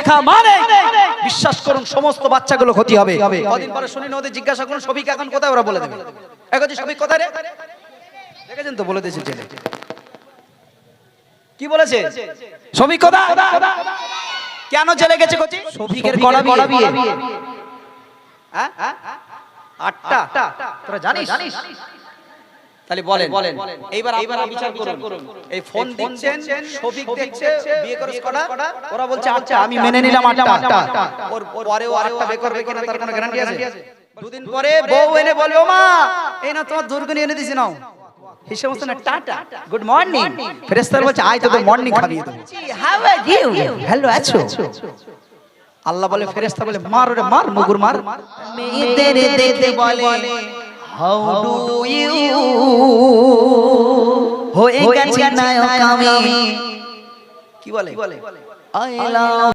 দেখা মানে বিশ্বাস করুন সমস্ত বাচ্চাগুলো ক্ষতি হবে। কদিন পরে শুনি না ওদের জিজ্ঞাসা করুন শফিক এখন কোথায়, ওরা বলে দেবে এখন শফিক কোথায় রে, দেখেছেন তো বলে দিয়েছেন ছেলে কি বলেছে শফিক কোথায়, কেন জেলে গেছে কোচি শফিকের কড়া বিয়ে। হ্যাঁ 8টা তোরা জানিস? তাহলে বলেন এইবার আপনারা বিচার করুন। এই ফোন দিচ্ছেন শফিক দেখছে বিয়ে করে কড়া, ওরা বলছে আচ্ছা আমি মেনে নিলাম 8টা, ওর পরেও আরেকটা বিয়ে করবে কিনা তার কোনো গ্যারান্টি আছে? দুদিন পরে বউ এনে বলবে ও মা এই না তোমার দুর্গনি এনে দিছি নাও, হিসেব মতো না টাটা গুড মর্নিং, ফেরেশতারা বলছে আয় তোদের মর্নিং খাবিয়ে দেব, হাউ আর ইউ হ্যালো আছো। আল্লাহ বলে ফেরেশতা বলে মার ওরে মার মুগুর মার, মেয়েদের দেখে বলে হাউ ডু ইউ হয়ে গেছে নায়ক আমি, কি বলে আই লাভ